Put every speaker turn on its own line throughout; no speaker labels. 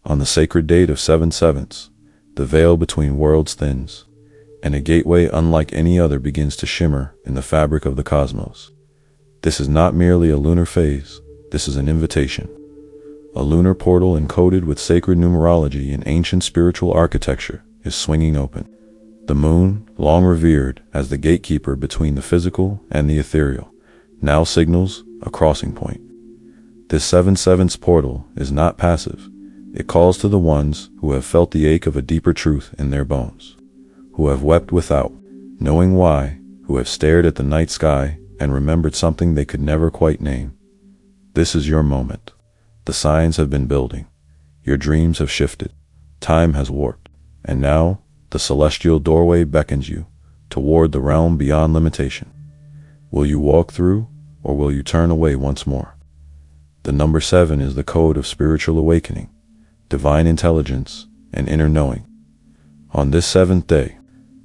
On the sacred date of 7/7, the veil between worlds thins, and a gateway unlike any other begins to shimmer in the fabric of the cosmos. This is not merely a lunar phase, this is an invitation. A lunar portal encoded with sacred numerology and ancient spiritual architecture is swinging open. The moon, long revered as the gatekeeper between the physical and the ethereal, now signals a crossing point. This 7/7 portal is not passive. It calls to the ones who have felt the ache of a deeper truth in their bones, who have wept without knowing why, who have stared at the night sky and remembered something they could never quite name. This is your moment. The signs have been building. Your dreams have shifted. Time has warped. And now, the celestial doorway beckons you toward the realm beyond limitation. Will you walk through, or will you turn away once more? The number 7 is the code of spiritual awakening, divine intelligence, and inner knowing. On this 7th day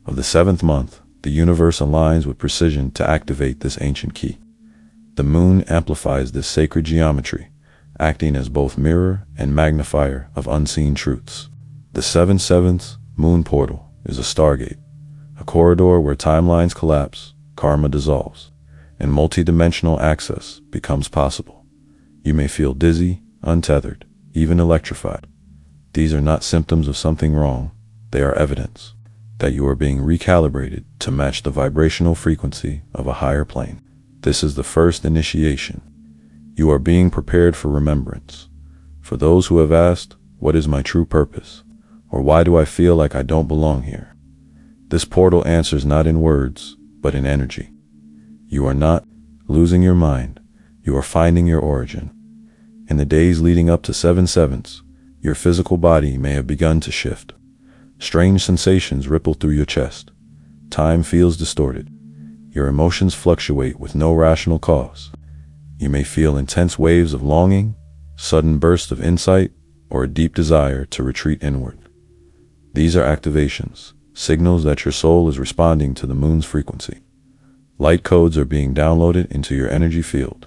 of the 7th month, the universe aligns with precision to activate this ancient key. The moon amplifies this sacred geometry, acting as both mirror and magnifier of unseen truths. The 7/7 moon portal is a Stargate, a corridor where timelines collapse, karma dissolves, and multidimensional access becomes possible. You may feel dizzy, untethered, even electrified. These are not symptoms of something wrong. They are evidence that you are being recalibrated to match the vibrational frequency of a higher plane. This is the first initiation. You are being prepared for remembrance. For those who have asked, what is my true purpose? Or why do I feel like I don't belong here? This portal answers not in words, but in energy. You are not losing your mind. You are finding your origin. In the days leading up to 7/7, your physical body may have begun to shift. Strange sensations ripple through your chest. Time feels distorted. Your emotions fluctuate with no rational cause. You may feel intense waves of longing, sudden bursts of insight, or a deep desire to retreat inward. These are activations, signals that your soul is responding to the moon's frequency. Light codes are being downloaded into your energy field,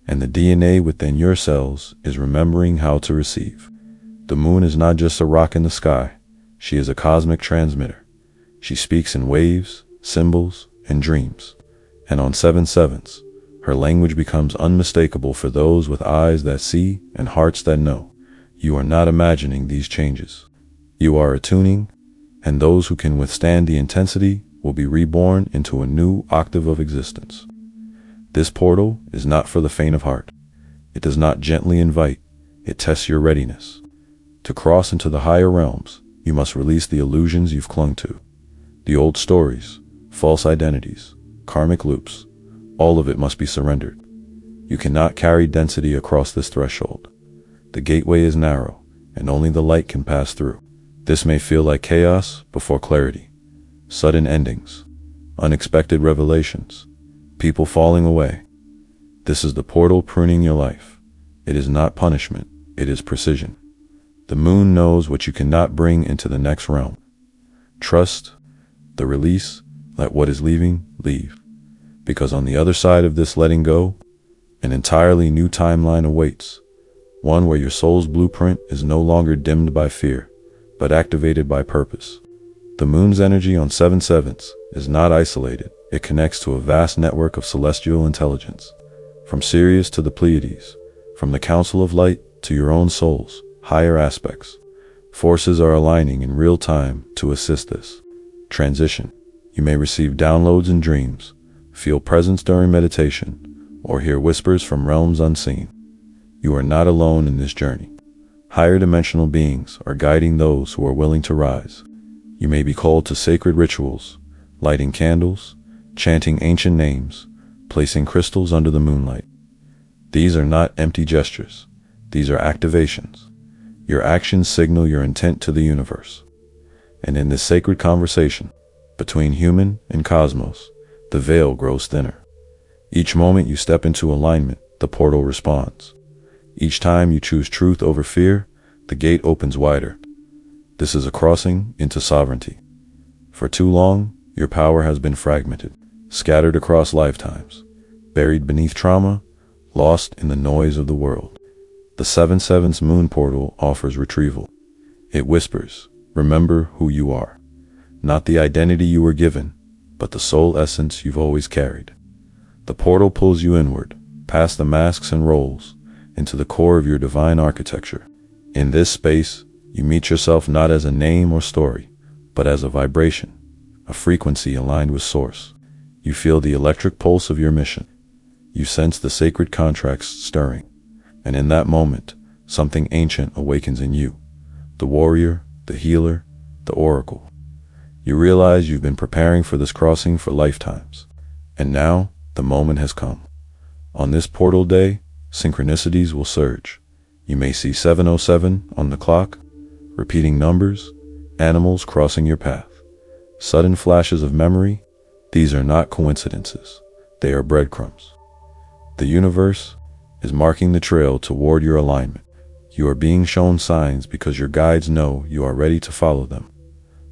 and the DNA within your cells is remembering how to receive. The moon is not just a rock in the sky. She is a cosmic transmitter. She speaks in waves, symbols, and dreams. And on 7/7, her language becomes unmistakable for those with eyes that see and hearts that know. You are not imagining these changes. You are attuning, and those who can withstand the intensity will be reborn into a new octave of existence. This portal is not for the faint of heart. It does not gently invite, it tests your readiness. To cross into the higher realms, you must release the illusions you've clung to. The old stories, false identities, karmic loops, all of it must be surrendered. You cannot carry density across this threshold. The gateway is narrow, and only the light can pass through. This may feel like chaos before clarity, sudden endings, unexpected revelations, people falling away. This is the portal pruning your life. It is not punishment, it is precision. The moon knows what you cannot bring into the next realm. Trust the release, let what is leaving, leave. Because on the other side of this letting go, an entirely new timeline awaits. One where your soul's blueprint is no longer dimmed by fear, but activated by purpose. The moon's energy on 7/7 is not isolated. It connects to a vast network of celestial intelligence. From Sirius to the Pleiades, from the Council of Light to your own soul's higher aspects. Forces are aligning in real time to assist this transition. You may receive downloads in dreams, feel presence during meditation, or hear whispers from realms unseen. You are not alone in this journey. Higher dimensional beings are guiding those who are willing to rise. You may be called to sacred rituals, lighting candles, chanting ancient names, placing crystals under the moonlight. These are not empty gestures. These are activations. Your actions signal your intent to the universe. And in this sacred conversation between human and cosmos, the veil grows thinner. Each moment you step into alignment, the portal responds. Each time you choose truth over fear, the gate opens wider. This is a crossing into sovereignty. For too long, your power has been fragmented, scattered across lifetimes, buried beneath trauma, lost in the noise of the world. The 7/7 moon portal offers retrieval. It whispers, remember who you are. Not the identity you were given, but the soul essence you've always carried. The portal pulls you inward, past the masks and roles, into the core of your divine architecture. In this space, you meet yourself not as a name or story, but as a vibration, a frequency aligned with source. You feel the electric pulse of your mission. You sense the sacred contracts stirring. And in that moment, something ancient awakens in you. The warrior, the healer, the oracle. You realize you've been preparing for this crossing for lifetimes. And now, the moment has come. On this portal day, synchronicities will surge. You may see 707 on the clock, repeating numbers, animals crossing your path. Sudden flashes of memory. These are not coincidences. They are breadcrumbs. The universe is marking the trail toward your alignment. You are being shown signs because your guides know you are ready to follow them.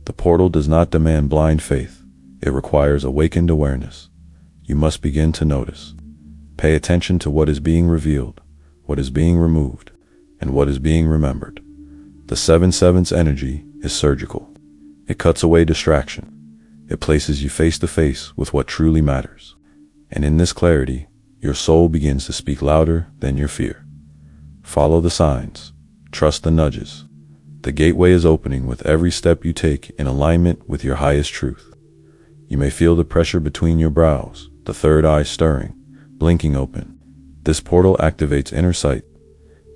The portal does not demand blind faith. It requires awakened awareness. You must begin to notice. Pay attention to what is being revealed, what is being removed, and what is being remembered. The 7/7's energy is surgical. It cuts away distraction. It places you face to face with what truly matters. And in this clarity, your soul begins to speak louder than your fear. Follow the signs. Trust the nudges. The gateway is opening with every step you take in alignment with your highest truth. You may feel the pressure between your brows, the third eye stirring, blinking open. This portal activates inner sight,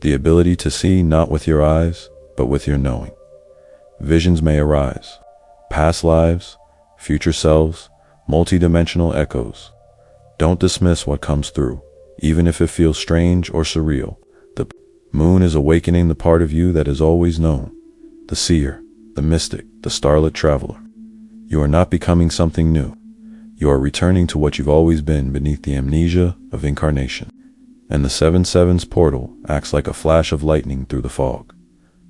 the ability to see not with your eyes, but with your knowing. Visions may arise. Past lives, future selves, multidimensional echoes. Don't dismiss what comes through, even if it feels strange or surreal. The moon is awakening the part of you that is always known. The seer, the mystic, the starlit traveler. You are not becoming something new. You are returning to what you've always been beneath the amnesia of incarnation. And the 7/7's portal acts like a flash of lightning through the fog.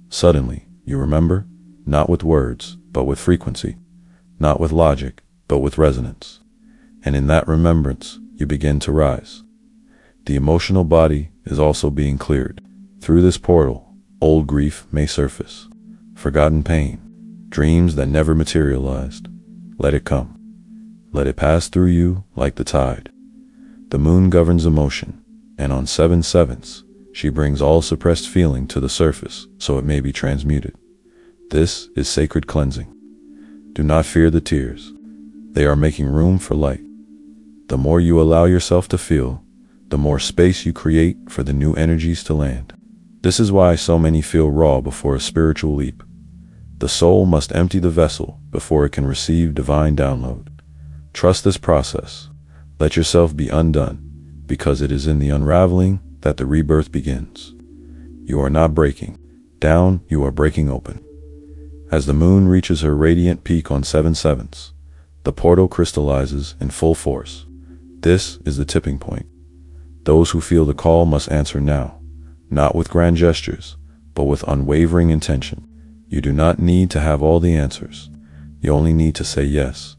Suddenly, you remember, not with words, but with frequency. Not with logic, but with resonance. And in that remembrance, you begin to rise. The emotional body is also being cleared. Through this portal, old grief may surface. Forgotten pain, dreams that never materialized. Let it come. Let it pass through you like the tide. The moon governs emotion, and on 7/7, she brings all suppressed feeling to the surface so it may be transmuted. This is sacred cleansing. Do not fear the tears. They are making room for light. The more you allow yourself to feel, the more space you create for the new energies to land. This is why so many feel raw before a spiritual leap. The soul must empty the vessel before it can receive divine download. Trust this process. Let yourself be undone, because it is in the unraveling that the rebirth begins. You are not breaking down, you are breaking open. As the moon reaches her radiant peak on 7/7, the portal crystallizes in full force. This is the tipping point. Those who feel the call must answer now, not with grand gestures, but with unwavering intention. You do not need to have all the answers. You only need to say yes.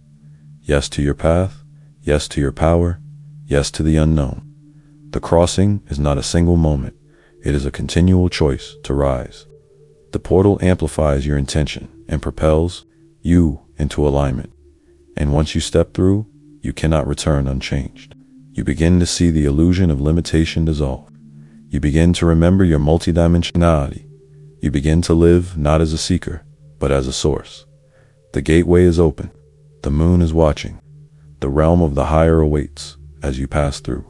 Yes to your path, yes to your power, yes to the unknown. The crossing is not a single moment. It is a continual choice to rise. The portal amplifies your intention and propels you into alignment. And once you step through, you cannot return unchanged. You begin to see the illusion of limitation dissolve. You begin to remember your multidimensionality. You begin to live not as a seeker, but as a source. The gateway is open. The moon is watching. The realm of the higher awaits as you pass through.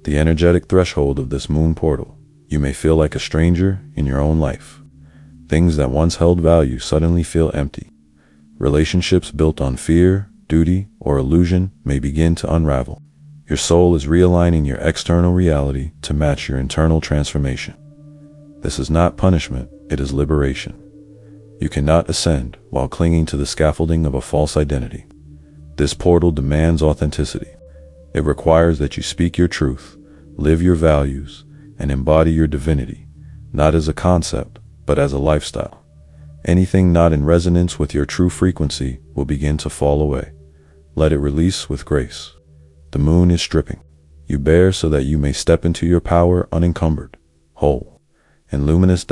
The energetic threshold of this moon portal, you may feel like a stranger in your own life. Things that once held value suddenly feel empty. Relationships built on fear, duty, or illusion may begin to unravel. Your soul is realigning your external reality to match your internal transformation. This is not punishment, it is liberation. You cannot ascend while clinging to the scaffolding of a false identity. This portal demands authenticity. It requires that you speak your truth, live your values, and embody your divinity, not as a concept, but as a lifestyle. Anything not in resonance with your true frequency will begin to fall away. Let it release with grace. The moon is stripping. You bear so that you may step into your power unencumbered, whole, and luminous.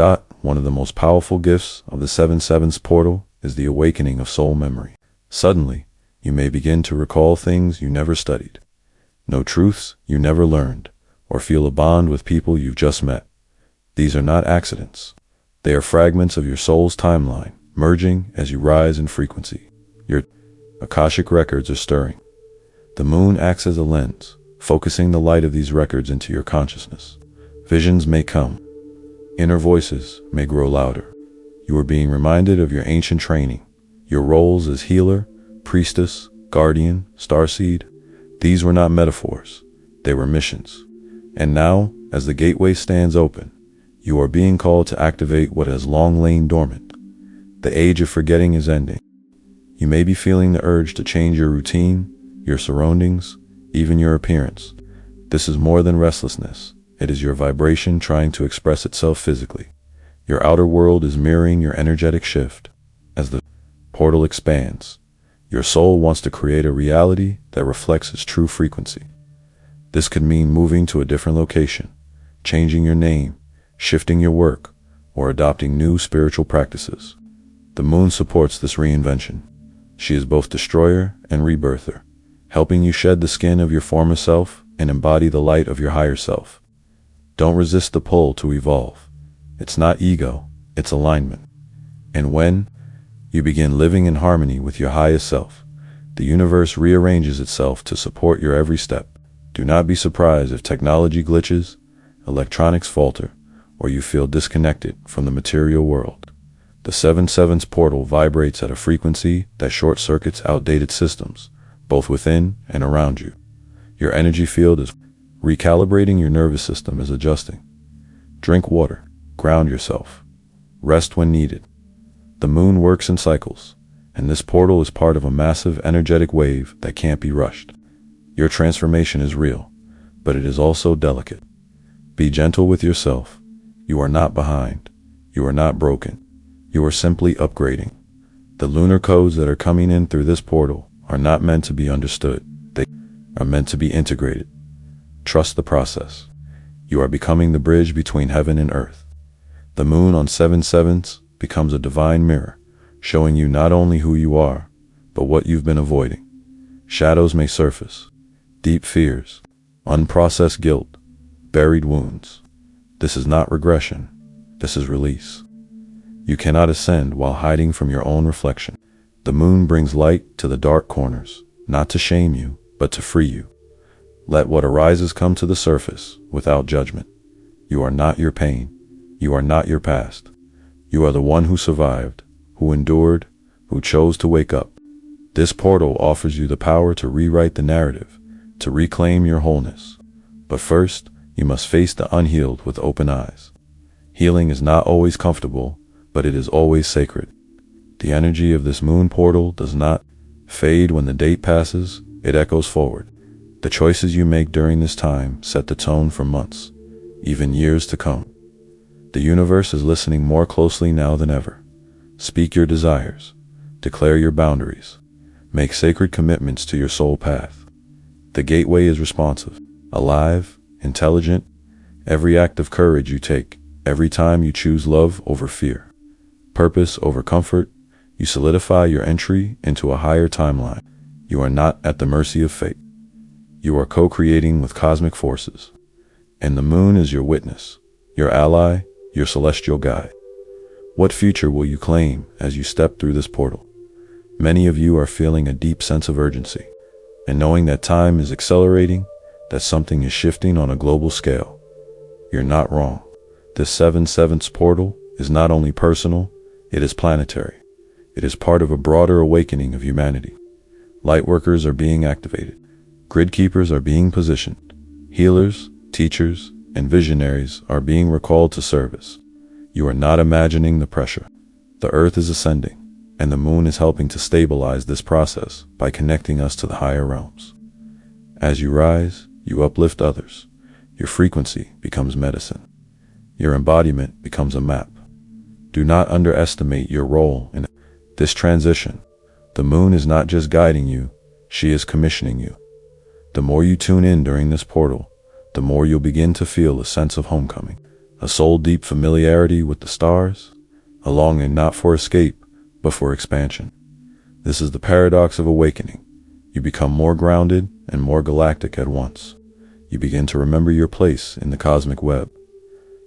One of the most powerful gifts of the 7/7 portal is the awakening of soul memory. Suddenly, you may begin to recall things you never studied, know truths you never learned, or feel a bond with people you've just met. These are not accidents. They are fragments of your soul's timeline, merging as you rise in frequency. Your Akashic records are stirring. The moon acts as a lens, focusing the light of these records into your consciousness. Visions may come. Inner voices may grow louder. You are being reminded of your ancient training, your roles as healer, priestess, guardian, starseed. These were not metaphors. They were missions. And now, as the gateway stands open, you are being called to activate what has long lain dormant. The age of forgetting is ending. You may be feeling the urge to change your routine, your surroundings, even your appearance. This is more than restlessness. It is your vibration trying to express itself physically. Your outer world is mirroring your energetic shift. As the portal expands, your soul wants to create a reality that reflects its true frequency. This could mean moving to a different location, changing your name, shifting your work, or adopting new spiritual practices. The moon supports this reinvention. She is both destroyer and rebirther, helping you shed the skin of your former self and embody the light of your higher self. Don't resist the pull to evolve. It's not ego, it's alignment. And when you begin living in harmony with your highest self, the universe rearranges itself to support your every step. Do not be surprised if technology glitches, electronics falter, or you feel disconnected from the material world. The 7/7 portal vibrates at a frequency that short-circuits outdated systems, both within and around you. Your energy field is recalibrating, your nervous system is adjusting. Drink water, ground yourself, rest when needed. The moon works in cycles, and this portal is part of a massive energetic wave that can't be rushed. Your transformation is real, but it is also delicate. Be gentle with yourself. You are not behind. You are not broken. You are simply upgrading. The lunar codes that are coming in through this portal are not meant to be understood. They are meant to be integrated. Trust the process. You are becoming the bridge between heaven and earth. The moon on 7/7 becomes a divine mirror, showing you not only who you are, but what you've been avoiding. Shadows may surface, deep fears, unprocessed guilt, buried wounds. This is not regression. This is release. You cannot ascend while hiding from your own reflection. The moon brings light to the dark corners, not to shame you, but to free you. Let what arises come to the surface without judgment. You are not your pain. You are not your past. You are the one who survived, who endured, who chose to wake up. This portal offers you the power to rewrite the narrative, to reclaim your wholeness. But first, you must face the unhealed with open eyes. Healing is not always comfortable, but it is always sacred. The energy of this moon portal does not fade when the date passes, it echoes forward. The choices you make during this time set the tone for months, even years to come. The universe is listening more closely now than ever. Speak your desires. Declare your boundaries. Make sacred commitments to your soul path. The gateway is responsive, alive, intelligent. Every act of courage you take, every time you choose love over fear, purpose over comfort, you solidify your entry into a higher timeline. You are not at the mercy of fate. You are co-creating with cosmic forces. And the moon is your witness, your ally, your celestial guide. What future will you claim as you step through this portal? Many of you are feeling a deep sense of urgency, and knowing that time is accelerating, that something is shifting on a global scale. You're not wrong. This 7/7 portal is not only personal, it is planetary. It is part of a broader awakening of humanity. Lightworkers are being activated. Grid keepers are being positioned. Healers, teachers, and visionaries are being recalled to service. You are not imagining the pressure. The earth is ascending, and the moon is helping to stabilize this process by connecting us to the higher realms. As you rise, you uplift others. Your frequency becomes medicine. Your embodiment becomes a map. Do not underestimate your role in this transition. The moon is not just guiding you, she is commissioning you. The more you tune in during this portal, the more you'll begin to feel a sense of homecoming. a soul-deep familiarity with the stars, a longing not for escape, but for expansion. This is the paradox of awakening. You become more grounded and more galactic at once. You begin to remember your place in the cosmic web.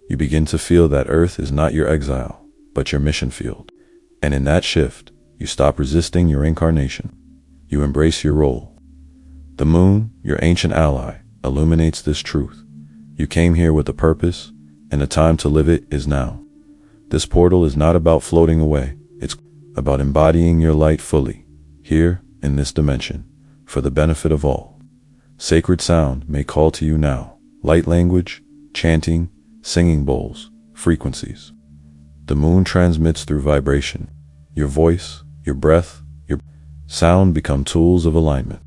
You begin to feel that Earth is not your exile, but your mission field. And in that shift, you stop resisting your incarnation. You embrace your role. The moon, your ancient ally, illuminates this truth. You came here with a purpose, and the time to live it is now. This portal is not about floating away. It's about embodying your light fully, here, in this dimension, for the benefit of all. Sacred sound may call to you now. Light language, chanting, singing bowls, frequencies. The moon transmits through vibration. Your voice, your breath, your sound become tools of alignment.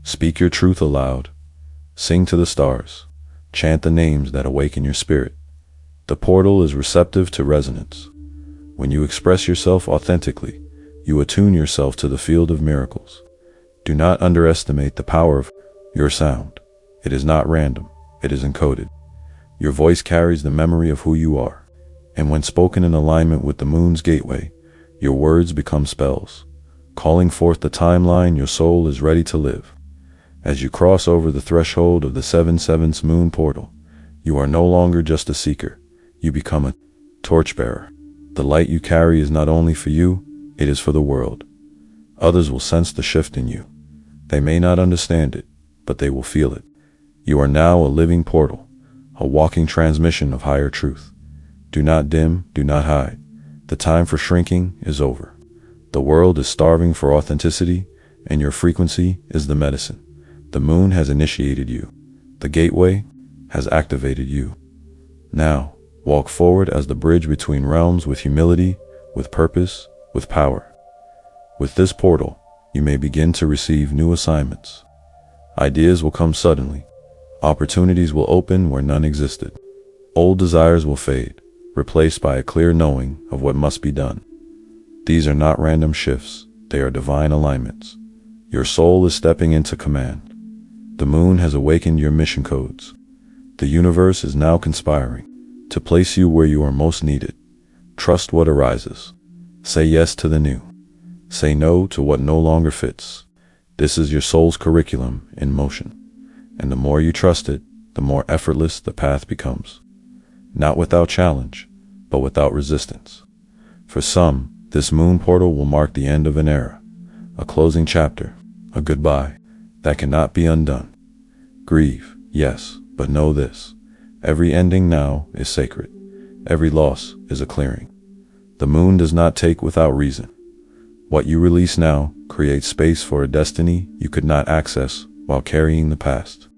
Speak your truth aloud. Sing to the stars. Chant the names that awaken your spirit. The portal is receptive to resonance. When you express yourself authentically, you attune yourself to the field of miracles. Do not underestimate the power of your sound. It is not random. It is encoded. Your voice carries the memory of who you are. And when spoken in alignment with the moon's gateway, your words become spells, calling forth the timeline your soul is ready to live. As you cross over the threshold of the 7/7 moon portal, you are no longer just a seeker. You become a torchbearer. The light you carry is not only for you, it is for the world. Others will sense the shift in you. They may not understand it, but they will feel it. You are now a living portal, a walking transmission of higher truth. Do not dim, do not hide. The time for shrinking is over. The world is starving for authenticity, and your frequency is the medicine. The moon has initiated you. The gateway has activated you. Now, walk forward as the bridge between realms with humility, with purpose, with power. With this portal, you may begin to receive new assignments. Ideas will come suddenly. Opportunities will open where none existed. Old desires will fade, replaced by a clear knowing of what must be done. These are not random shifts, they are divine alignments. Your soul is stepping into command. The moon has awakened your mission codes. The universe is now conspiring to place you where you are most needed. Trust what arises. Say yes to the new. Say no to what no longer fits. This is your soul's curriculum in motion. And the more you trust it, the more effortless the path becomes. Not without challenge, but without resistance. For some, this moon portal will mark the end of an era, a closing chapter, a goodbye that cannot be undone. Grieve, yes, but know this. Every ending now is sacred. Every loss is a clearing. The moon does not take without reason. What you release now creates space for a destiny you could not access while carrying the past.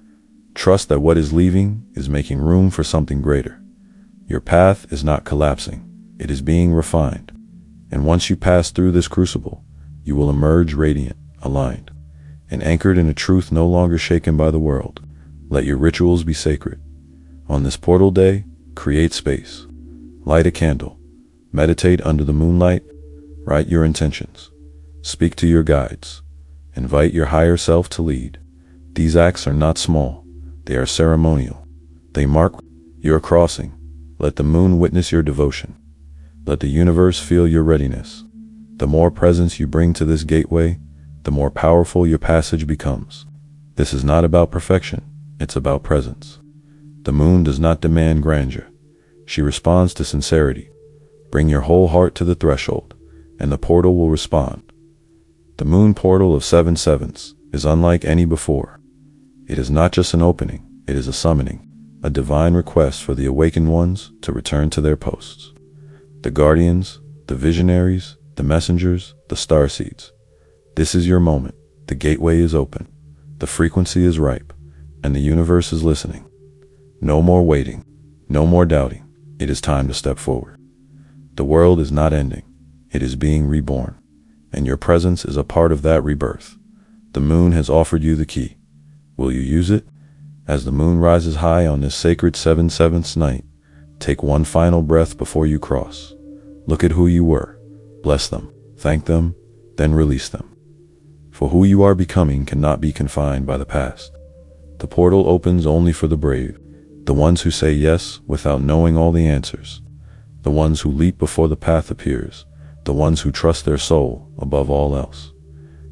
Trust that what is leaving is making room for something greater. Your path is not collapsing. It is being refined. And once you pass through this crucible, you will emerge radiant, aligned, and anchored in a truth no longer shaken by the world. Let your rituals be sacred. On this portal day, create space. Light a candle. Meditate under the moonlight. Write your intentions. Speak to your guides. Invite your higher self to lead. These acts are not small. They are ceremonial. They mark your crossing. Let the moon witness your devotion. Let the universe feel your readiness. The more presence you bring to this gateway, the more powerful your passage becomes. This is not about perfection, it's about presence. The moon does not demand grandeur. She responds to sincerity. Bring your whole heart to the threshold, and the portal will respond. The moon portal of 7/7 is unlike any before. It is not just an opening, it is a summoning, a divine request for the awakened ones to return to their posts. The guardians, the visionaries, the messengers, the starseeds. This is your moment. The gateway is open. The frequency is ripe, and the universe is listening. No more waiting. No more doubting. It is time to step forward. The world is not ending. It is being reborn, and your presence is a part of that rebirth. The moon has offered you the key. Will you use it? As the moon rises high on this sacred 7/7 night, take one final breath before you cross. Look at who you were. Bless them. Thank them. Then release them. For who you are becoming cannot be confined by the past. The portal opens only for the brave, The ones who say yes without knowing all the answers. The ones who leap before the path appears. The ones who trust their soul above all else.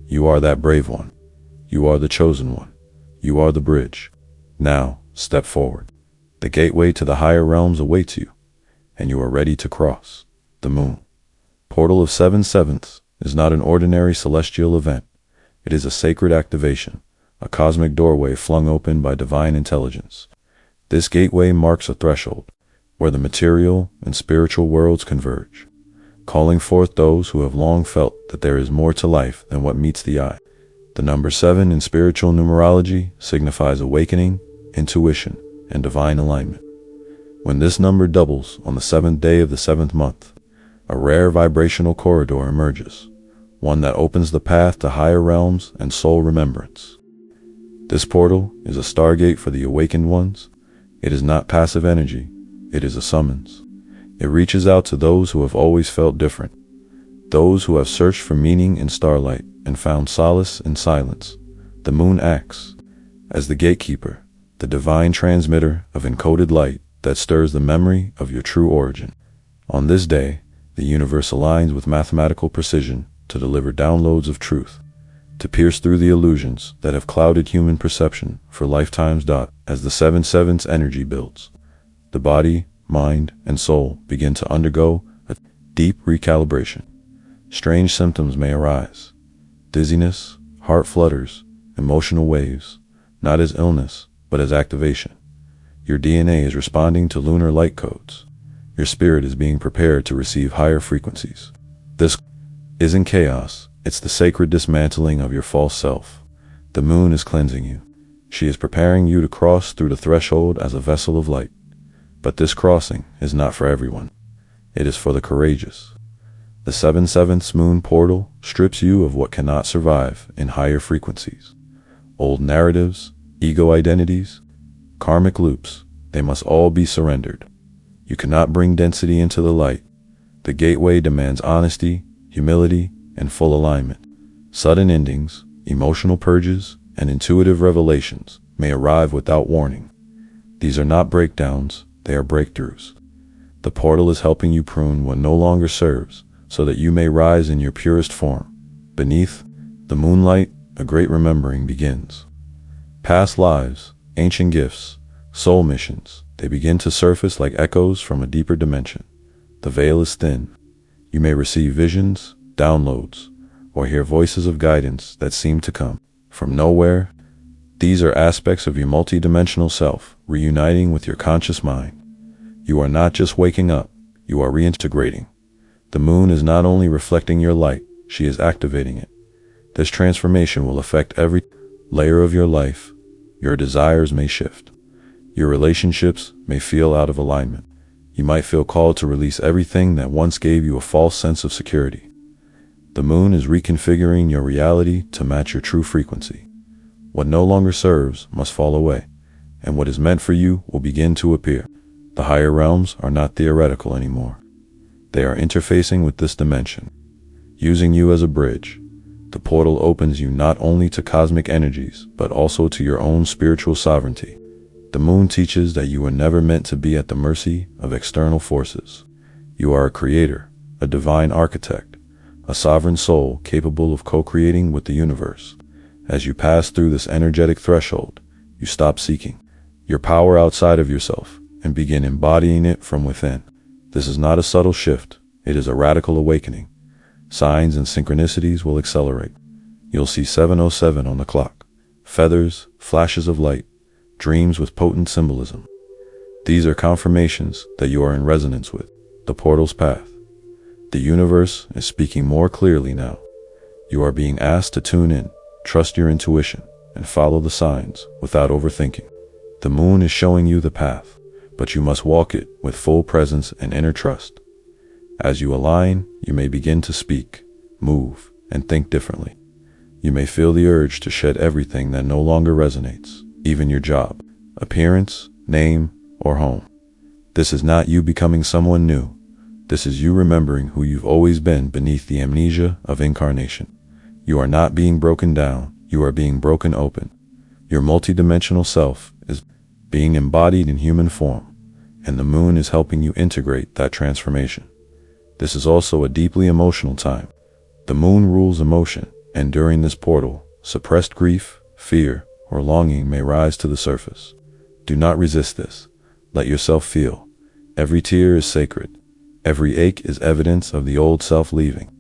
You are that brave one. You are the chosen one. You are the bridge. Now, step forward. The gateway to the higher realms awaits you, and you are ready to cross. The moon. Portal of 7/7 is not an ordinary celestial event. It is a sacred activation, a cosmic doorway flung open by divine intelligence. This gateway marks a threshold, where the material and spiritual worlds converge, calling forth those who have long felt that there is more to life than what meets the eye. The number 7 in spiritual numerology signifies awakening, intuition, and divine alignment. When this number doubles on the 7th day of the 7th month, a rare vibrational corridor emerges, one that opens the path to higher realms and soul remembrance. This portal is a stargate for the awakened ones. It is not passive energy, it is a summons. It reaches out to those who have always felt different, those who have searched for meaning in starlight and found solace in silence. The moon acts as the gatekeeper, the divine transmitter of encoded light that stirs the memory of your true origin. On this day, the universe aligns with mathematical precision to deliver downloads of truth, to pierce through the illusions that have clouded human perception for lifetimes. As the 7/7 energy builds, the body, mind, and soul begin to undergo a deep recalibration. Strange symptoms may arise: dizziness, heart flutters, emotional waves, not as illness, but as activation. Your DNA is responding to lunar light codes. Your spirit is being prepared to receive higher frequencies. This isn't chaos, it's the sacred dismantling of your false self. The moon is cleansing you. She is preparing you to cross through the threshold as a vessel of light. But this crossing is not for everyone. It is for the courageous. The 7/7 moon portal strips you of what cannot survive in higher frequencies. Old narratives, ego identities, karmic loops, they must all be surrendered. You cannot bring density into the light. The gateway demands honesty, humility, and full alignment. Sudden endings, emotional purges, and intuitive revelations may arrive without warning. These are not breakdowns, they are breakthroughs. The portal is helping you prune what no longer serves, so that you may rise in your purest form. Beneath the moonlight, a great remembering begins. Past lives, ancient gifts, soul missions, they begin to surface like echoes from a deeper dimension. The veil is thin. You may receive visions, downloads, or hear voices of guidance that seem to come from nowhere. These are aspects of your multidimensional self reuniting with your conscious mind. You are not just waking up, you are reintegrating. The moon is not only reflecting your light, she is activating it. This transformation will affect every layer of your life. Your desires may shift. Your relationships may feel out of alignment. You might feel called to release everything that once gave you a false sense of security. The moon is reconfiguring your reality to match your true frequency. What no longer serves must fall away, and what is meant for you will begin to appear. The higher realms are not theoretical anymore. They are interfacing with this dimension, using you as a bridge. The portal opens you not only to cosmic energies, but also to your own spiritual sovereignty. The moon teaches that you were never meant to be at the mercy of external forces. You are a creator, a divine architect, a sovereign soul capable of co-creating with the universe. As you pass through this energetic threshold, you stop seeking your power outside of yourself and begin embodying it from within. This is not a subtle shift, it is a radical awakening. Signs and synchronicities will accelerate. You'll see 7:07 on the clock, feathers, flashes of light, dreams with potent symbolism. These are confirmations that you are in resonance with the portal's path. The universe is speaking more clearly now. You are being asked to tune in, trust your intuition, and follow the signs without overthinking. The moon is showing you the path, but you must walk it with full presence and inner trust. As you align, you may begin to speak, move, and think differently. You may feel the urge to shed everything that no longer resonates, even your job, appearance, name, or home. This is not you becoming someone new. This is you remembering who you've always been beneath the amnesia of incarnation. You are not being broken down, you are being broken open. Your multidimensional self is being embodied in human form, and the moon is helping you integrate that transformation. This is also a deeply emotional time. The moon rules emotion, and during this portal, suppressed grief, fear, or longing may rise to the surface. Do not resist this. Let yourself feel. Every tear is sacred. Every ache is evidence of the old self leaving.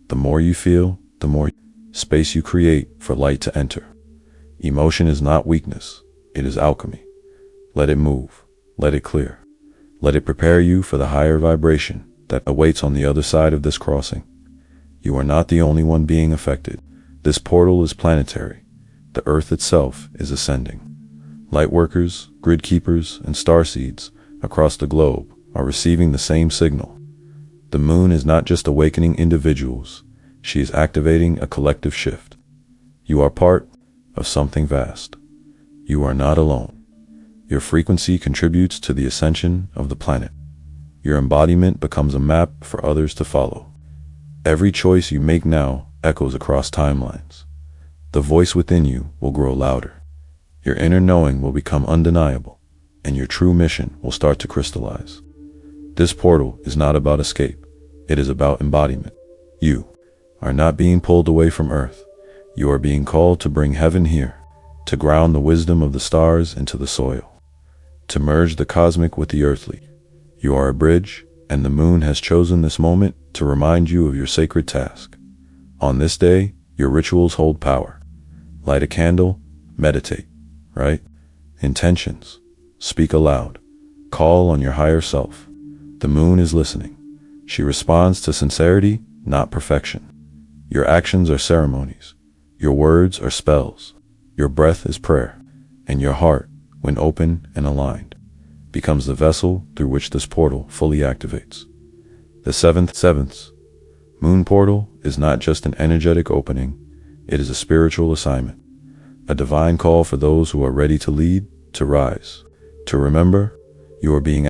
The more you feel, the more space you create for light to enter. Emotion is not weakness, it is alchemy. Let it move. Let it clear. Let it prepare you for the higher vibration that awaits on the other side of this crossing. You are not the only one being affected. This portal is planetary. The Earth itself is ascending. Lightworkers, grid keepers, and starseeds across the globe are receiving the same signal. The moon is not just awakening individuals, she is activating a collective shift. You are part of something vast. You are not alone. Your frequency contributes to the ascension of the planet. Your embodiment becomes a map for others to follow. Every choice you make now echoes across timelines. The voice within you will grow louder. Your inner knowing will become undeniable, and your true mission will start to crystallize. This portal is not about escape. It is about embodiment. You are not being pulled away from Earth. You are being called to bring heaven here, to ground the wisdom of the stars into the soil, to merge the cosmic with the earthly. You are a bridge, and the moon has chosen this moment to remind you of your sacred task. On this day, your rituals hold power. Light a candle, meditate, right? Intentions. Speak aloud. Call on your higher self. The moon is listening. She responds to sincerity, not perfection. Your actions are ceremonies. Your words are spells. Your breath is prayer. And your heart, when open and aligned, becomes the vessel through which this portal fully activates. The seventh moon portal is not just an energetic opening, it is a spiritual assignment, a divine call for those who are ready to lead, to rise, to remember. You are being